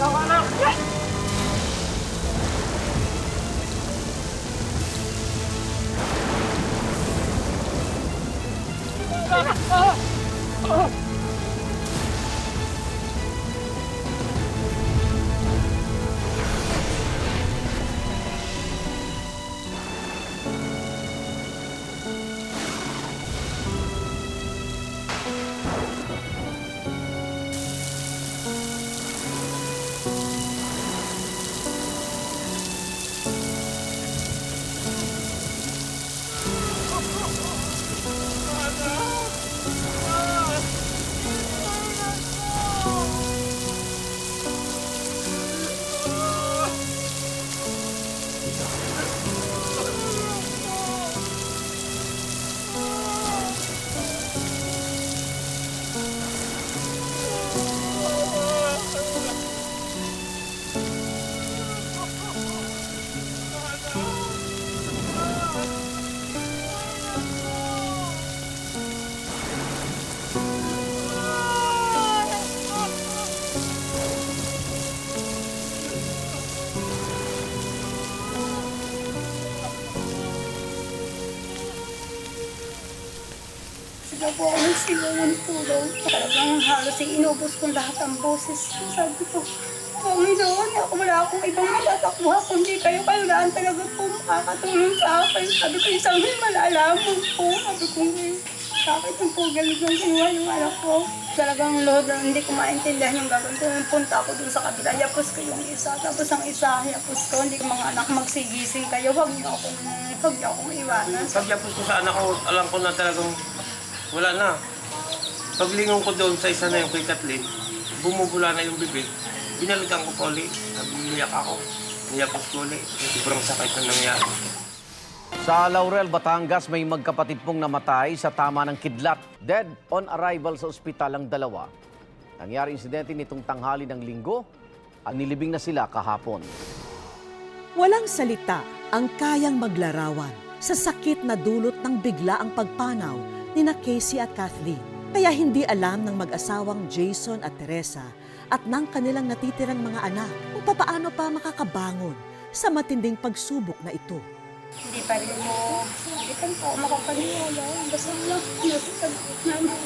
ako, anak! Sila po ako ng silangan tulong. Talagang halos inubos ko lahat ang boses. Sabi ko, Panginoon, wala akong ibang matatakbuhan kundi kayo lang talaga po makakatulong sa akin. Sabi ko, isang malalaman po. Sabi ko, bakit yung po galing ng kinuha yung anak ko? Talagang Lord, hindi ko maintindihan yung gagawin ko. Punta ako dun sa kabila, yapos ko yung isa. Tapos ang isa, yapos ko, hindi ko mga anak magsigising kayo. Huwag niyo akong iwanan. Pagyapos ko sa anak ko, alam ko na talagang wala na. Paglingon ko doon sa isa na yung kay Kathleen, bumubula na yung bibig. Binalikan ko pa ulit. Nag-iiyak ako. Niyapos ko ulit. Sobrang sakit na nangyari. Sa Laurel, Batangas, may magkapatid pong namatay sa tama ng kidlat. Dead on arrival sa ospital ang dalawa. Nangyari insidente nitong tanghali ng linggo at nilibing na sila kahapon. Walang salita ang kayang maglarawan sa sakit na dulot ng bigla ang pagpanaw ni na Casey at Kathleen. Kaya hindi alam ng mag-asawang Jason at Teresa at ng kanilang natitirang mga anak kung papaano pa makakabangon sa matinding pagsubok na ito. Hindi pa rin po ako makapaniwala. Basta lang, nasa tabi namin.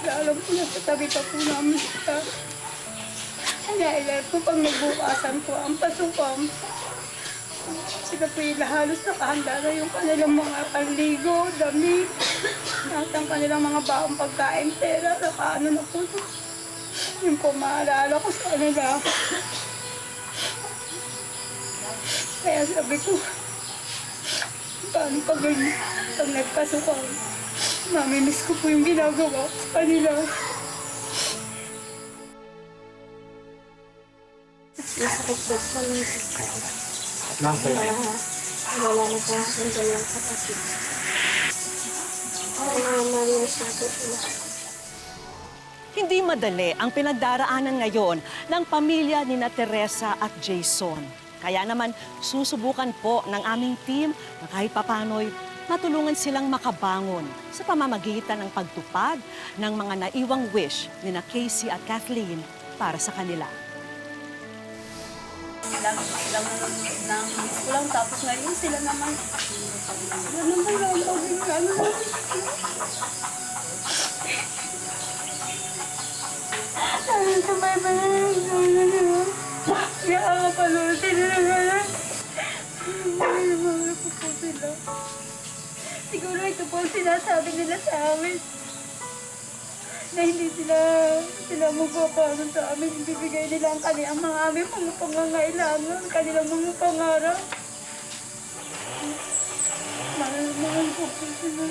Alam ko, nasa tabi pa po namin siya. Kaya po pag nagbukasan po ang pasukan, sila po yung halos nakahanda na yung kanilang mga panligo, damit, at ang kanilang mga baong pagkain, pera, nakaano na po. Yung po maalala ko sa kanila. Kaya sabi ko, paano pag nagpasukan, mamimiss ko po yung ginagawa ko sa kanila. Masakit daw po ng wala na po akong dalawang kapatid. Marinis na po sila. Hindi madali ang pinagdaraanan ngayon ng pamilya ni na Teresa at Jason. Kaya naman susubukan po ng aming team na kahit papano'y matulungan silang makabangon sa pamamagitan ng pagtupad ng mga naiwang wish ni na Casey at Kathleen para sa kanila. Ilang ko lang, tapos ngayon sila naman. Ano ba lalawin ka? Ano ba? Ano sabay ba na yung kaya ako palutin na naman. Ay, mga po po sila. Siguro ito po ang sinasabi nila sa amin. Na hindi sila magpapaano sa amin. Ibibigay nila ang kanilang mga aming mga pangangailangan, kanilang mga pangarap. Mahal po po sila.